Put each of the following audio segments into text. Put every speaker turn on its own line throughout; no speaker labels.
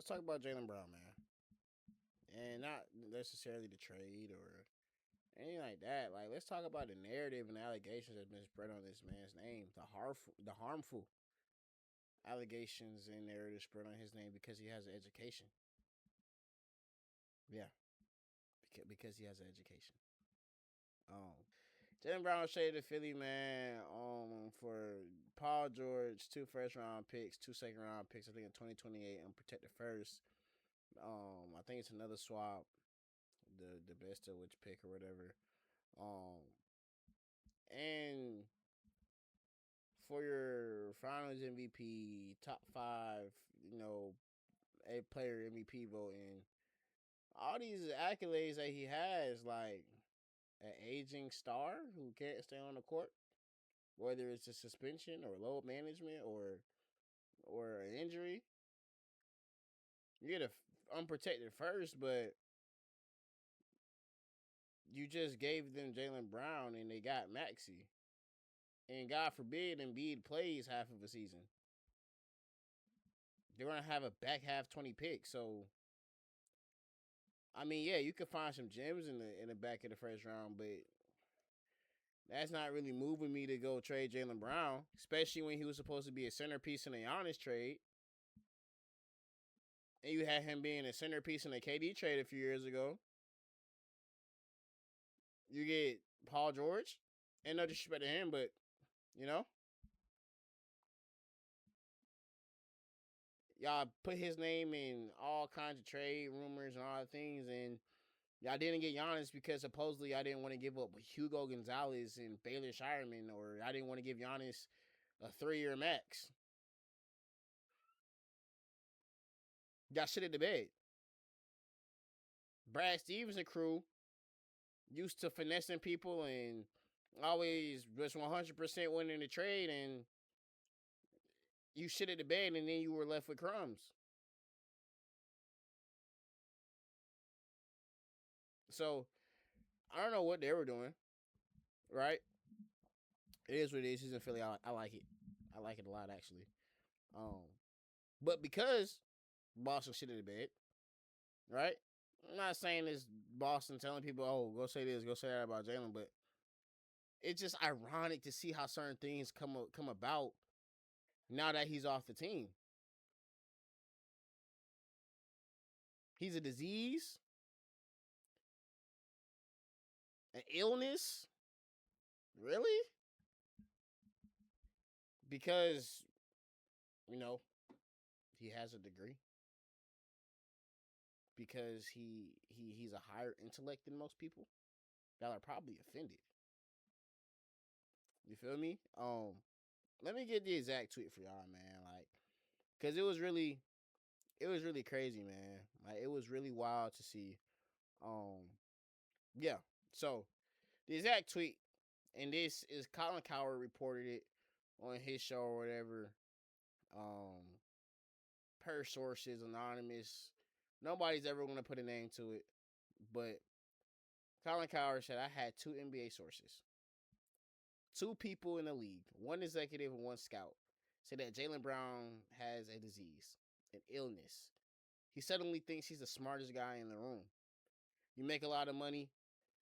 let's talk about Jaylen Brown, man, and not necessarily the trade or anything like that. Like, let's talk about the narrative and allegations that's been spread on this man's name, the harmful allegations and narrative spread on his name because he has an education. Yeah, because he has an education. Um, Jaylen Brown traded to Philly, man, for Paul George, 2 first-round picks, 2 second-round picks, I think in 2028, unprotected first. I think it's another swap, the best of which pick or whatever. Um, and for your Finals MVP, top five, a player MVP voting, all these accolades that he has, like an aging star who can't stay on the court, whether it's a suspension or load management or an injury. You get a unprotected first, but you just gave them Jaylen Brown and they got Maxey. And God forbid Embiid plays half of a season. They're gonna have a back half 20 pick. So I mean, yeah, you could find some gems in the back of the first round, but that's not really moving me to go trade Jaylen Brown, especially when he was supposed to be a centerpiece in the Giannis trade. And you had him being a centerpiece in the KD trade a few years ago. You get Paul George, and no disrespect to him, but you know, y'all put his name in all kinds of trade rumors and all the things, and y'all didn't get Giannis because supposedly I didn't want to give up Hugo Gonzalez and Baylor Shireman, or I didn't want to give Giannis a 3-year max. Got shit at the bed. Brad Stevens and crew used to finessing people and always was 100% winning the trade, and you shit at the bed, and then you were left with crumbs. So I don't know what they were doing, right? It is what it is. He's in Philly. I like it. I like it a lot, actually. Um, but because Boston shit at the bed, right? I'm not saying this Boston telling people, "Oh, go say this, go say that about Jaylen," but it's just ironic to see how certain things come about now that he's off the team. He's a disease, an illness, really? Because you know he has a degree. Because he's a higher intellect than most people. Y'all are probably offended. You feel me? Let me get the exact tweet for y'all, man. Like, cause it was really crazy, man. Like, it was really wild to see. Yeah. So the exact tweet, and this is Colin Coward reported it on his show or whatever. Um, per sources, anonymous. Nobody's ever gonna put a name to it, but Colin Coward said I had 2 NBA sources, 2 people in the league, one executive and one scout, say that Jaylen Brown has a disease, an illness. He suddenly thinks he's the smartest guy in the room. You make a lot of money.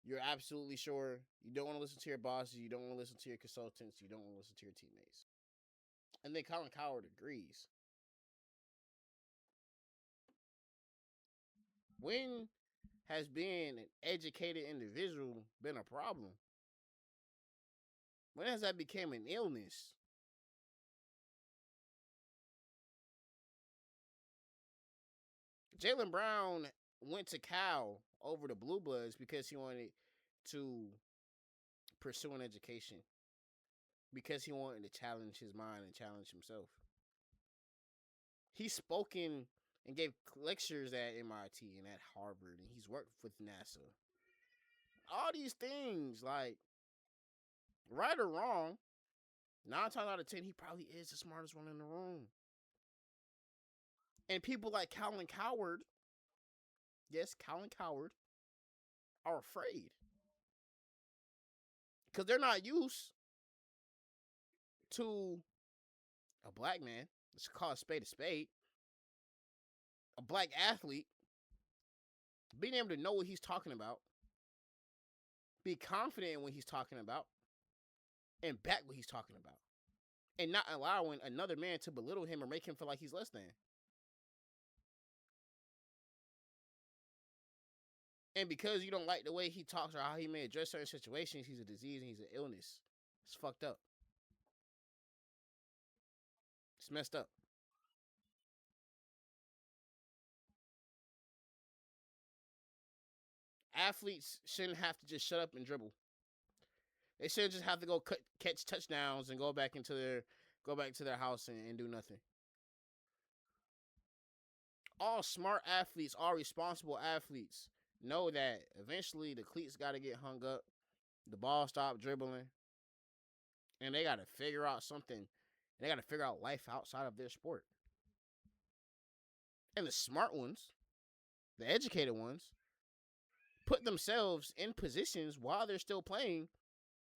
You're absolutely sure. You don't want to listen to your bosses. You don't want to listen to your consultants. You don't want to listen to your teammates. And then Colin Coward agrees. When has being an educated individual been a problem? When has that become an illness? Jaylen Brown went to Cal over the Blue Bloods because he wanted to pursue an education, because he wanted to challenge his mind and challenge himself. He's spoken and gave lectures at MIT and at Harvard, and he's worked with NASA. All these things, like, right or wrong, 9 times out of 10, he probably is the smartest one in the room. And people like Colin Coward, yes, Colin Coward, are afraid. Because they're not used to a black man, let's call a spade, black athlete, being able to know what he's talking about, be confident in what he's talking about, and back what he's talking about, and not allowing another man to belittle him or make him feel like he's less than. And because you don't like the way he talks or how he may address certain situations, he's a disease and he's an illness. It's fucked up. It's messed up. Athletes shouldn't have to just shut up and dribble. They shouldn't just have to go catch touchdowns and go back to their house and do nothing. All smart athletes, all responsible athletes know that eventually the cleats got to get hung up, the ball stop dribbling, and they got to figure out something. They got to figure out life outside of their sport. And the smart ones, the educated ones, put themselves in positions while they're still playing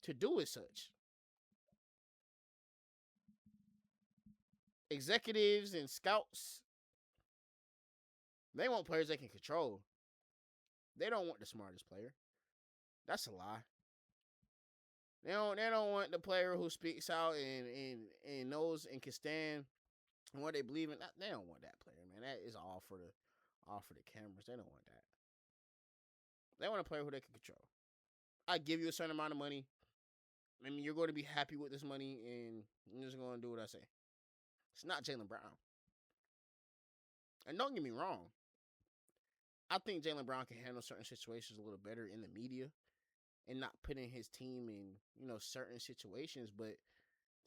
to do as such. Executives and scouts, they want players they can control. They don't want the smartest player. That's a lie. They don't want the player who speaks out and knows and can stand what they believe in. They don't want that player, man. That is all for the cameras. They don't want that. They want a player who they can control. I give you a certain amount of money. I mean, you're going to be happy with this money, and you're just going to do what I say. It's not Jaylen Brown. And don't get me wrong. I think Jaylen Brown can handle certain situations a little better in the media and not putting his team in, certain situations. But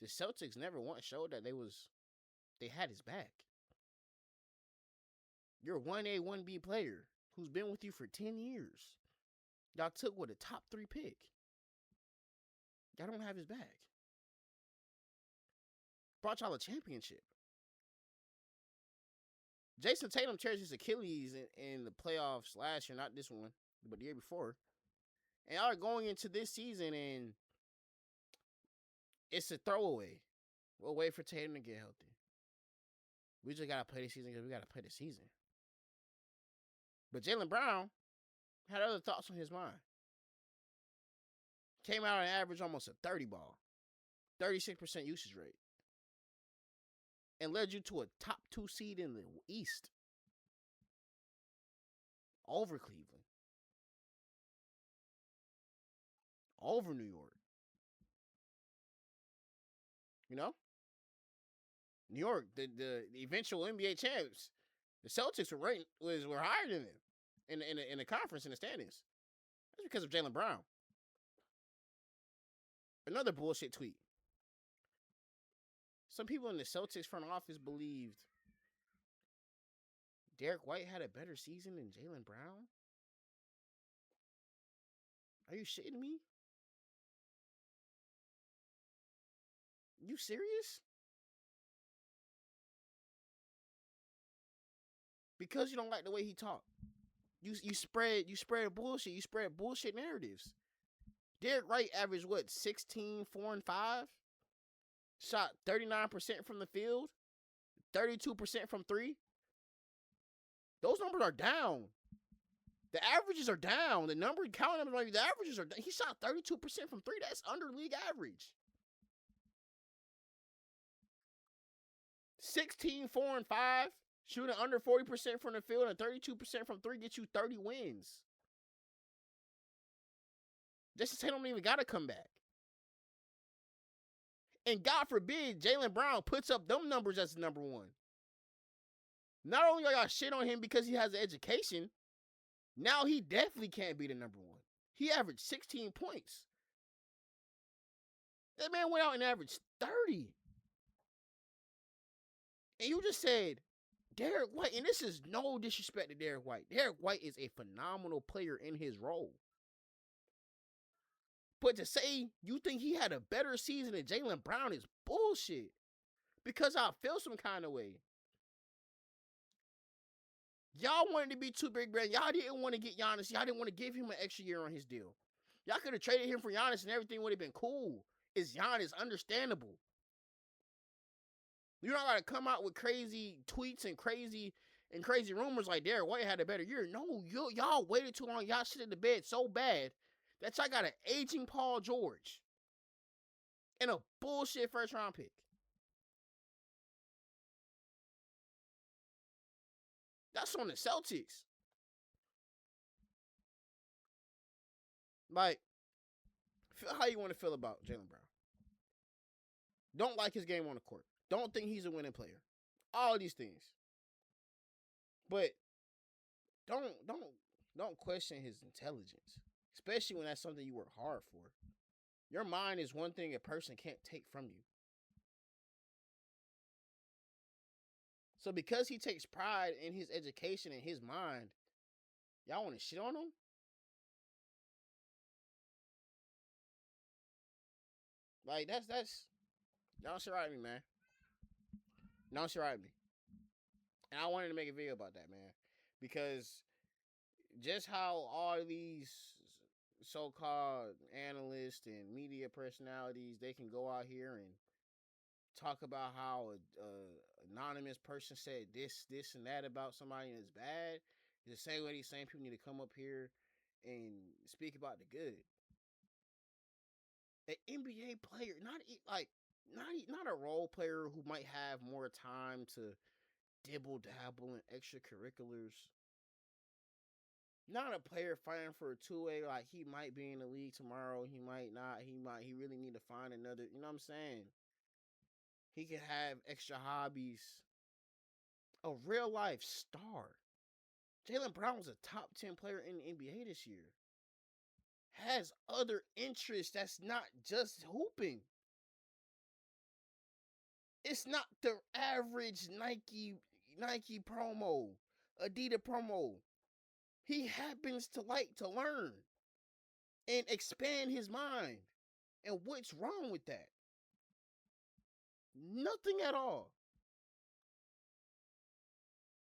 the Celtics never once showed that they had his back. You're a 1A, 1B player who's been with you for 10 years. Y'all took a top 3 pick. Y'all don't have his back. Brought y'all a championship. Jason Tatum tears his Achilles in the playoffs last year, not this one, but the year before. And y'all are going into this season, and it's a throwaway. We'll wait for Tatum to get healthy. We just got to play the season because we got to play the season. But Jaylen Brown had other thoughts on his mind. Came out and averaged almost a 30 ball. 36% usage rate. And led you to a top 2 seed in the East. Over Cleveland. Over New York. New York, the eventual NBA champs, the Celtics were higher than them in the conference, in the standings. That's because of Jaylen Brown. Another bullshit tweet. Some people in the Celtics front office believed Derek White had a better season than Jaylen Brown. Are you shitting me? You serious? Because you don't like the way he talked. You spread bullshit. You spread bullshit narratives. Derek White averaged 16, 4, and 5? Shot 39% from the field, 32% from 3. Those numbers are down. The averages are down. The averages are down. He shot 32% from 3. That's under league average. 16, 4, and 5. Shooting under 40% from the field and 32% from 3 gets you 30 wins. Jason Tatum don't even got to come back. And God forbid Jaylen Brown puts up them numbers as the number 1. Not only are y'all shit on him because he has an education, now he definitely can't be the number 1. He averaged 16 points. That man went out and averaged 30. And you just said, Derek White, and this is no disrespect to Derek White. Derek White is a phenomenal player in his role. But to say you think he had a better season than Jaylen Brown is bullshit. Because I feel some kind of way. Y'all wanted to be too big brand. Y'all didn't want to get Giannis. Y'all didn't want to give him an extra year on his deal. Y'all could have traded him for Giannis and everything would have been cool. It's Giannis, understandable. You're not going to come out with crazy tweets and crazy And crazy rumors like Derek White had a better year. No, y'all waited too long. Y'all shit in the bed so bad that y'all got an aging Paul George and a bullshit first round pick. That's on the Celtics. Like, feel how you want to feel about Jaylen Brown. Don't like his game on the court. Don't think he's a winning player. All these things. But don't question his intelligence, especially when that's something you work hard for. Your mind is one thing a person can't take from you. So because he takes pride in his education and his mind, y'all want to shit on him? Like that's don't shit right with me, man. Don't shit right with me. And I wanted to make a video about that, man, because just how all these so-called analysts and media personalities, they can go out here and talk about how a anonymous person said this, and that about somebody and it's bad. It's the same way these same people need to come up here and speak about the good. An NBA player, not a role player who might have more time to dibble dabble in extracurriculars. Not a player fighting for a two-way, like he might be in the league tomorrow, he might not, he really need to find another, you know what I'm saying? He can have extra hobbies. A real life star. Jaylen Brown was a top 10 player in the NBA this year. Has other interests that's not just hooping. It's not the average Nike promo, Adidas promo. He happens to like to learn and expand his mind. And what's wrong with that? Nothing at all.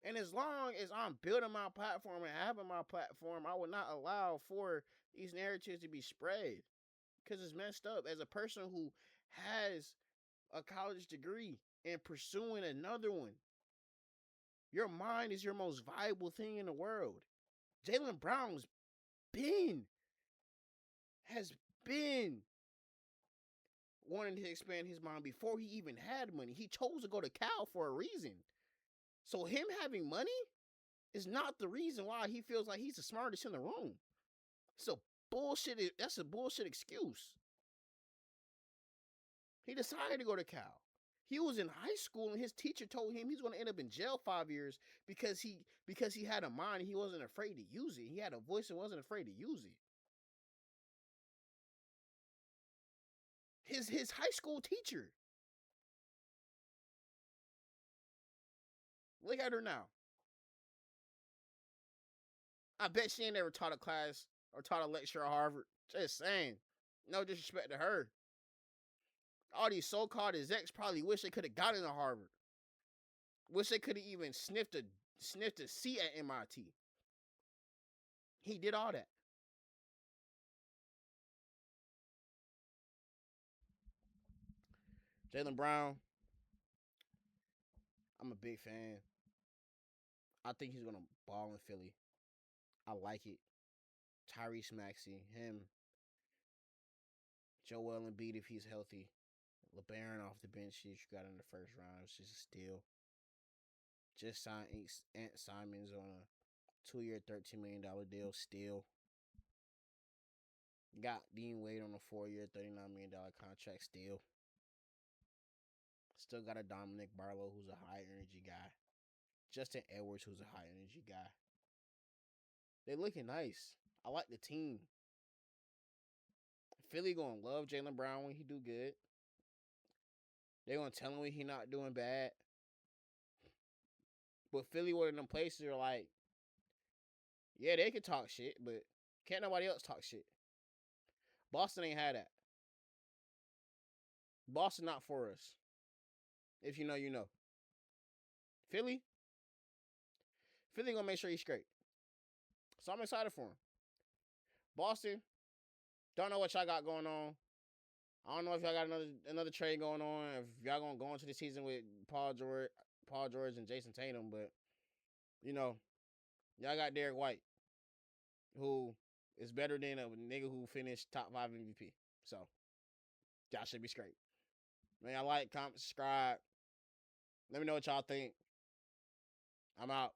And as long as I'm building my platform and having my platform, I will not allow for these narratives to be spread. Because it's messed up. As a person who has a college degree and pursuing another one, your mind is your most valuable thing in the world. Jaylen Brown's has been wanting to expand his mind before he even had money. He chose to go to Cal for a reason. So him having money is not the reason why he feels like he's the smartest in the room. That's a bullshit excuse. He decided to go to Cal. He was in high school and his teacher told him he's going to end up in jail 5 years because he had a mind and he wasn't afraid to use it. He had a voice and wasn't afraid to use it. His high school teacher. Look at her now. I bet she ain't never taught a class or taught a lecture at Harvard. Just saying. No disrespect to her. All these so-called execs probably wish they could have got into Harvard. Wish they could have even sniffed a seat at MIT. He did all that. Jaylen Brown, I'm a big fan. I think he's gonna ball in Philly. I like it. Tyrese Maxey, him, Joel Embiid if he's healthy. LeBaron off the bench, you got in the first round. It's just a steal. Just signed Ant Simons on a 2-year, $13 million deal. Still got Dean Wade on a 4-year, $39 million contract. Still got a Dominic Barlow who's a high energy guy. Justin Edwards who's a high energy guy. They looking nice. I like the team. Philly gonna love Jaylen Brown when he do good. They gonna tell him when he not doing bad. But Philly, one of them places are like, yeah, they can talk shit, but can't nobody else talk shit. Boston ain't had that. Boston not for us. If you know, you know. Philly gonna make sure he's straight. So I'm excited for him. Boston, don't know what y'all got going on. I don't know if y'all got another trade going on. If y'all gonna go into the season with Paul George and Jason Tatum, but You know, y'all got Derek White, who is better than a nigga who finished top 5 MVP. So y'all should be straight. Man, I like, comment, subscribe. Let me know what y'all think. I'm out.